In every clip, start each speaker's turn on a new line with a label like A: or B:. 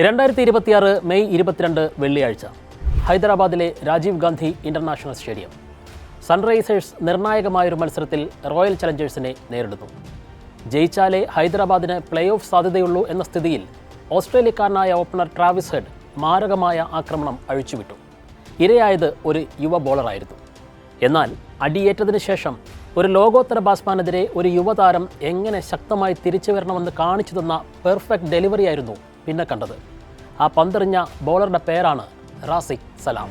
A: 2026 May 22 വെള്ളിയാഴ്ച ഹൈദരാബാദിലെ Rajiv Gandhi international stadium. Sunrisers നിർണായകമായൊരു മത്സരത്തിൽ റോയൽ ചലഞ്ചേഴ്സിനെ നേരിടുന്നു. ജയിച്ചാലേ ഹൈദരാബാദിന് പ്ലേ ഓഫ് സാധ്യതയുള്ളൂ എന്ന സ്ഥിതിയിൽ ഓസ്ട്രേലിയക്കാരനായ ഓപ്പണർ ട്രാവിസ് ഹെഡ് മാരകമായ ആക്രമണം അഴിച്ചുവിട്ടു. ഇരയായത് ഒരു യുവ ബോളറായിരുന്നു. എന്നാൽ അടിയേറ്റതിന് ശേഷം ഒരു ലോകോത്തര ബാറ്റ്സ്മാനെതിരെ ഒരു യുവതാരം എങ്ങനെ ശക്തമായി തിരിച്ചു വരണമെന്ന് കാണിച്ചു തന്ന പെർഫെക്റ്റ് ഡെലിവറിയായിരുന്നു പിന്നെ കണ്ടത്. ആ പന്തെറിഞ്ഞ ബോളറുടെ പേരാണ് റാസിഖ് സലാം.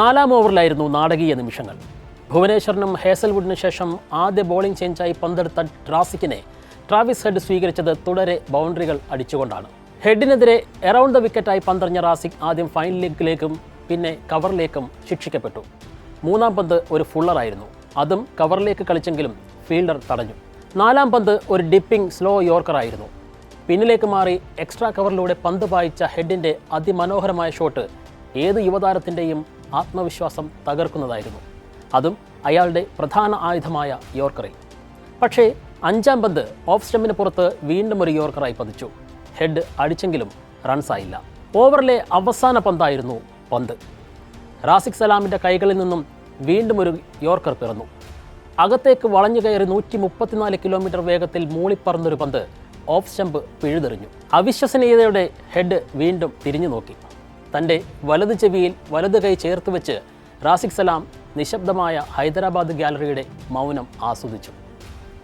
A: 4-ാം ഓവറിലായിരുന്നു നാടകീയ നിമിഷങ്ങൾ. ഭുവനേശ്വറിനും ഹേസൽവുഡിനും ശേഷം ആദ്യ ബോളിംഗ് ചേഞ്ചായി പന്തെടുത്ത റാസിക്കിനെ ട്രാവിസ് ഹെഡ് സ്വീകരിച്ചത് തുടരെ ബൗണ്ടറികൾ അടിച്ചുകൊണ്ടാണ്. ഹെഡിനെതിരെ എറൗണ്ട് ദ വിക്കറ്റായി പന്തെറിഞ്ഞ റാസിഖ് ആദ്യം ഫൈൻ ലെഗിലേക്കും പിന്നെ കവറിലേക്കും ശിക്ഷിക്കപ്പെട്ടു. 3-ാം പന്ത് ഒരു ഫുള്ളറായിരുന്നു. അതും കവറിലേക്ക് കളിച്ചെങ്കിലും ഫീൽഡർ തടഞ്ഞു. 4-ാം പന്ത് ഒരു ഡിപ്പിംഗ് സ്ലോ യോർക്കറായിരുന്നു. പിന്നിലേക്ക് മാറി എക്സ്ട്രാ കവറിലൂടെ പന്ത് പായിച്ച ഹെഡിൻ്റെ അതിമനോഹരമായ ഷോട്ട് ഏത് യുവതാരത്തിൻ്റെയും ആത്മവിശ്വാസം തകർക്കുന്നതായിരുന്നു. അതും അയാളുടെ പ്രധാന ആയുധമായ യോർക്കറിൽ. പക്ഷേ 5-ാം പന്ത് ഓഫ് സ്റ്റമ്പിന് പുറത്ത് വീണ്ടും ഒരു യോർക്കറായി പതിച്ചു. ഹെഡ് അടിച്ചെങ്കിലും റൺസായില്ല. ഓവറിലെ അവസാന പന്തായിരുന്നു പന്ത്. റാസിഖ് സലാമിൻ്റെ കൈകളിൽ നിന്നും വീണ്ടും ഒരു യോർക്കർ പിറന്നു. അകത്തേക്ക് വളഞ്ഞു കയറി 134 കിലോമീറ്റർ വേഗത്തിൽ മൂളിപ്പറന്നൊരു പന്ത് ഓഫ് സ്റ്റമ്പ് പിഴുതെറിഞ്ഞു. അവിശ്വസനീയതയുടെ ഹെഡ് വീണ്ടും തിരിഞ്ഞു നോക്കി. തൻ്റെ വലത് ചെവിയിൽ വലത് കൈ ചേർത്ത് വെച്ച് റാസിഖ് സലാം നിശബ്ദമായ ഹൈദരാബാദ് ഗാലറിയുടെ മൗനം ആസ്വദിച്ചു.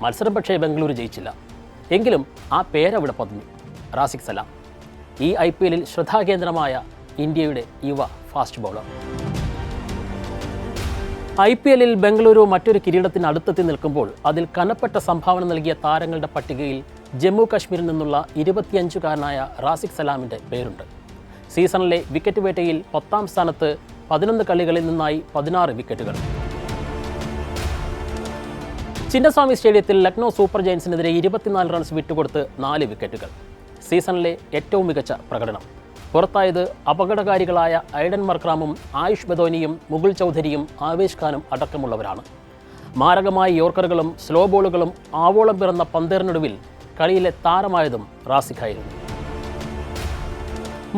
A: മത്സരം പക്ഷേ ബംഗളൂരു ജയിച്ചില്ല. എങ്കിലും ആ പേരവിടെ പതിഞ്ഞു, റാസിഖ് സലാം. ഈ IPL-ൽ ശ്രദ്ധാകേന്ദ്രമായ ഇന്ത്യയുടെ യുവ ഫാസ്റ്റ് ബൗളർ. IPL-ൽ ബംഗളൂരു മറ്റൊരു കിരീടത്തിന് അടുത്തെത്തി നിൽക്കുമ്പോൾ അതിൽ കനപ്പെട്ട സംഭാവന നൽകിയ താരങ്ങളുടെ പട്ടികയിൽ ജമ്മു കാശ്മീരിൽ നിന്നുള്ള 25-കാരനായ റാസിഖ് സലാമിൻ്റെ പേരുണ്ട്. സീസണിലെ വിക്കറ്റ് വേട്ടയിൽ 10-ാം സ്ഥാനത്ത് 11 കളികളിൽ നിന്നായി 16 വിക്കറ്റുകൾ. ചിന്നസ്വാമി സ്റ്റേഡിയത്തിൽ ലക്നൗ സൂപ്പർ ജയൻസിനെതിരെ 24 റൺസ് വിട്ടുകൊടുത്ത് 4 വിക്കറ്റുകൾ. സീസണിലെ ഏറ്റവും മികച്ച പ്രകടനം. പുറത്തായത് അപകടകാരികളായ ഐഡൻ മർക്രാമും ആയുഷ് ബദോനിയും മുകുൾ ചൗധരിയും ആവേശ് ഖാനും അടക്കമുള്ളവരാണ്. മാരകമായ യോർക്കറുകളും സ്ലോ ബോളുകളും ആവോളം പിറന്ന പന്തേറിനൊടുവിൽ കളിയിലെ താരമായതും റാസിഖായിരുന്നു.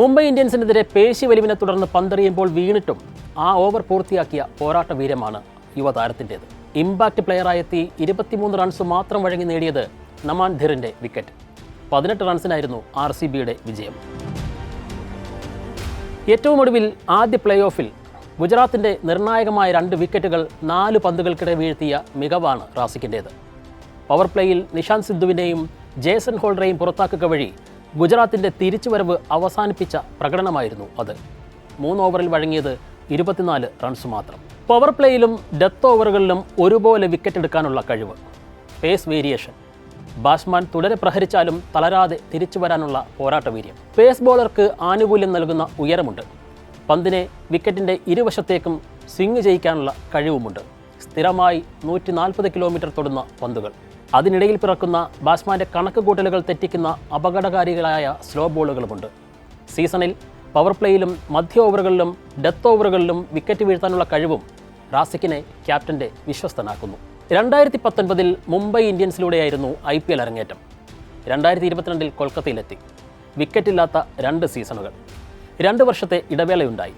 A: മുംബൈ ഇന്ത്യൻസിനെതിരെ പേശി വലിവിനെ തുടർന്ന് പന്തെറിയുമ്പോൾ വീണിട്ടും ആ ഓവർ പൂർത്തിയാക്കിയ പോരാട്ട വീര്യമാണ് യുവതാരത്തിൻ്റേത്. ഇമ്പാക്റ്റ് പ്ലെയറായെത്തി 23 റൺസ് മാത്രം വഴങ്ങി നേടിയത് നമാൻ ധിറിൻ്റെ വിക്കറ്റ്. 18 റൺസിനായിരുന്നു RCBയുടെ വിജയം. ഏറ്റവും ഒടുവിൽ ആദ്യ പ്ലേ ഓഫിൽ ഗുജറാത്തിൻ്റെ നിർണായകമായ 2 വിക്കറ്റുകൾ 4 പന്തുകൾക്കിടെ വീഴ്ത്തിയ മികവാണ് റാസിക്കിൻ്റേത്. പവർ പ്ലേയിൽ നിഷാന്ത് സിദ്ധുവിനെയും ജേസൺ ഹോൾഡറെയും പുറത്താക്കുക വഴി ഗുജറാത്തിൻ്റെ തിരിച്ചുവരവ് അവസാനിപ്പിച്ച പ്രകടനമായിരുന്നു അത്. 3 ഓവറിൽ വഴങ്ങിയത് 24 റൺസ് മാത്രം. പവർ പ്ലേയിലും ഡെത്ത് ഓവറുകളിലും ഒരുപോലെ വിക്കറ്റ് എടുക്കാനുള്ള കഴിവ്, പേസ് വേരിയേഷൻ, ബാറ്റ്സ്മാൻ തുടരെ പ്രഹരിച്ചാലും തളരാതെ തിരിച്ചു വരാനുള്ള പോരാട്ടവീര്യം, പേസ് ബോളർക്ക് ആനുകൂല്യം നൽകുന്ന ഉയരമുണ്ട്, പന്തിനെ വിക്കറ്റിൻ്റെ ഇരുവശത്തേക്കും സ്വിംഗ് ചെയ്യിക്കാനുള്ള കഴിവുമുണ്ട്, സ്ഥിരമായി 140 കിലോമീറ്റർ തൊടുന്ന പന്തുകൾ, അതിനിടയിൽ പിറക്കുന്ന ബാറ്റ്സ്മാൻ്റെ കണക്ക് കൂട്ടലുകൾ തെറ്റിക്കുന്ന അപകടകാരികളായ സ്ലോ ബോളുകളുമുണ്ട്. സീസണിൽ പവർ പ്ലേയിലും മധ്യ ഓവറുകളിലും ഡെത്ത് ഓവറുകളിലും വിക്കറ്റ് വീഴ്ത്താനുള്ള കഴിവും റാസിക്കിനെ ക്യാപ്റ്റൻ്റെ വിശ്വസ്തനാക്കുന്നു. 2019-ൽ മുംബൈ ഇന്ത്യൻസിലൂടെയായിരുന്നു IPL അരങ്ങേറ്റം. 2022-ൽ കൊൽക്കത്തയിലെത്തി. വിക്കറ്റില്ലാത്ത 2 സീസണുകൾ, 2 വർഷത്തെ ഇടവേളയുണ്ടായി.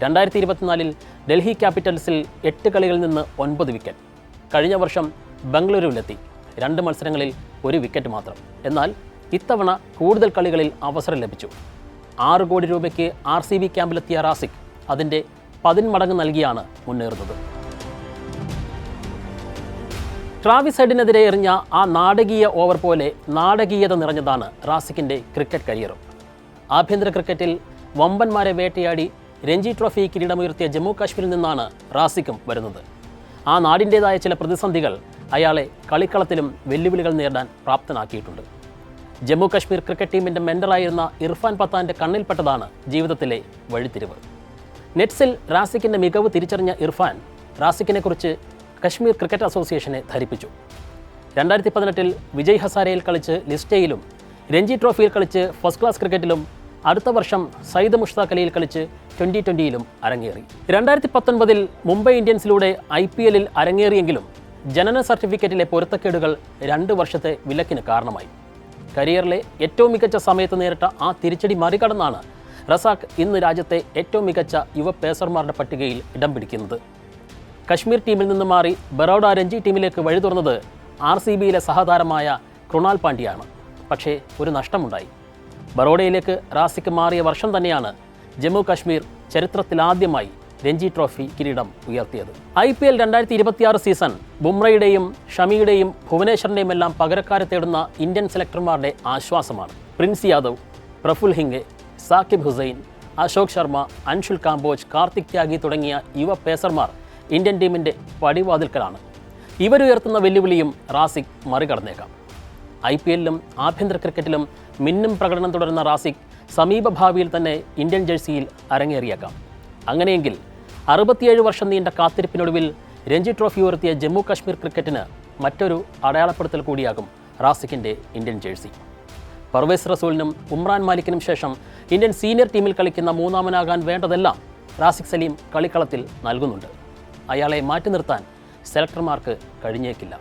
A: 2024-ൽ ഡൽഹി ക്യാപിറ്റൽസിൽ 8 കളികളിൽ നിന്ന് 9 വിക്കറ്റ്. കഴിഞ്ഞ വർഷം ബംഗളൂരുവിലെത്തി, 2 മത്സരങ്ങളിൽ 1 വിക്കറ്റ് മാത്രം. എന്നാൽ ഇത്തവണ കൂടുതൽ കളികളിൽ അവസരം ലഭിച്ചു. 6 കോടി രൂപയ്ക്ക് RCB ക്യാമ്പിലെത്തിയ റാസിഖ് അതിൻ്റെ 10 മടങ്ങ് നൽകിയാണ് മുന്നേറുന്നത്. ട്രാവിസ് ഹെഡിനെതിരെ എറിഞ്ഞ ആ നാടകീയ ഓവർ പോലെ നാടകീയത നിറഞ്ഞതാണ് റാസിക്കിൻ്റെ ക്രിക്കറ്റ് കരിയറും. ആഭ്യന്തര ക്രിക്കറ്റിൽ വമ്പന്മാരെ വേട്ടയാടി രഞ്ജി ട്രോഫി കിരീടമുയർത്തിയ ജമ്മു കാശ്മീരിൽ നിന്നാണ് റാസിക്കും വരുന്നത്. ആ നാടിൻ്റേതായ ചില പ്രതിസന്ധികൾ അയാളെ കളിക്കളത്തിലും വെല്ലുവിളികൾ നേരിടാൻ പ്രാപ്തനാക്കിയിട്ടുണ്ട്. ജമ്മു കാശ്മീർ ക്രിക്കറ്റ് ടീമിൻ്റെ മെൻഡറായിരുന്ന ഇർഫാൻ പത്താൻ്റെ കണ്ണിൽപ്പെട്ടതാണ് ജീവിതത്തിലെ വഴിത്തിരിവ്. നെറ്റ്സിൽ റാസിക്കിൻ്റെ മികവ് തിരിച്ചറിഞ്ഞ ഇർഫാൻ റാസിക്കിനെക്കുറിച്ച് കശ്മീർ ക്രിക്കറ്റ് അസോസിയേഷനെ ധരിപ്പിച്ചു. 2018-ൽ വിജയ് ഹസാരയിൽ കളിച്ച് ലിസ്റ്റയിലും രഞ്ജി ട്രോഫിയിൽ കളിച്ച് ഫസ്റ്റ് ക്ലാസ് ക്രിക്കറ്റിലും അടുത്ത വർഷം സയ്യിദ് മുഷ്താഖ് അലിയിൽ കളിച്ച് 2020-ലും അരങ്ങേറി. 2019-ൽ മുംബൈ ഇന്ത്യൻസിലൂടെ IPL-ൽ അരങ്ങേറിയെങ്കിലും ജനന സർട്ടിഫിക്കറ്റിലെ പൊരുത്തക്കേടുകൾ 2 വർഷത്തെ വിലക്കിന് കാരണമായി. കരിയറിലെ ഏറ്റവും മികച്ച സമയത്ത് നേരിട്ട ആ തിരിച്ചടി മറികടന്നാണ് റസാഖ് ഇന്ന് രാജ്യത്തെ ഏറ്റവും മികച്ച യുവ പേസർമാരുടെ പട്ടികയിൽ ഇടം പിടിക്കുന്നത്. കശ്മീർ ടീമിൽ നിന്ന് മാറി ബറോഡ രഞ്ജി ടീമിലേക്ക് വഴി തുറന്നത് RCBയിലെ സഹതാരമായ കൃണാൽ പാണ്ഡ്യയാണ്. പക്ഷേ ഒരു നഷ്ടമുണ്ടായി. ബറോഡയിലേക്ക് റാസിക്ക് മാറിയ വർഷം തന്നെയാണ് ജമ്മു കാശ്മീർ ചരിത്രത്തിലാദ്യമായി രഞ്ജി ട്രോഫി കിരീടം ഉയർത്തിയത്. IPL 2026 സീസൺ ബുംറയുടെയും ഷമിയുടെയും ഭുവനേശ്വറിൻ്റെയും എല്ലാം പകരക്കാരെ തേടുന്ന ഇന്ത്യൻ സെലക്ടർമാരുടെ ആശ്വാസമാണ്. പ്രിൻസ് യാദവ്, പ്രഫുൽ ഹിംഗെ, സാക്കിബ് ഹുസൈൻ, അശോക് ശർമ്മ, അൻഷുൽ കാംബോജ്, കാർത്തിക് ത്യാഗി തുടങ്ങിയ യുവ പേസർമാർ ഇന്ത്യൻ ടീമിൻ്റെ പടിവാതിൽക്കലാണ്. ഇവരുയർത്തുന്ന വെല്ലുവിളിയും റാസിക് മറികടന്നേക്കാം. IPLലും ആഭ്യന്തര ക്രിക്കറ്റിലും മിന്നും പ്രകടനം തുടരുന്ന റാസിക് സമീപഭാവിയിൽ തന്നെ ഇന്ത്യൻ ജേഴ്സിയിൽ അരങ്ങേറിയേക്കാം. അങ്ങനെയെങ്കിൽ 67 വർഷം നീണ്ട കാത്തിരിപ്പിനൊടുവിൽ രഞ്ജി ട്രോഫി ഉയർത്തിയ ജമ്മു കാശ്മീർ ക്രിക്കറ്റിന് മറ്റൊരു അടയാളപ്പെടുത്തൽ കൂടിയാകും റാസിക്കിൻ്റെ ഇന്ത്യൻ ജേഴ്സി. പർവേസ് റസൂലിനും ഉമ്രാൻ മാലിക്കിനും ശേഷം ഇന്ത്യൻ സീനിയർ ടീമിൽ കളിക്കുന്ന മൂന്നാമനാകാൻ വേണ്ടതെല്ലാം റാസിക് സലീം കളിക്കളത്തിൽ നൽകുന്നുണ്ട്. അയാളെ മാറ്റി നിർത്താൻ സെലക്ടർമാർക്ക് കഴിഞ്ഞേക്കില്ല.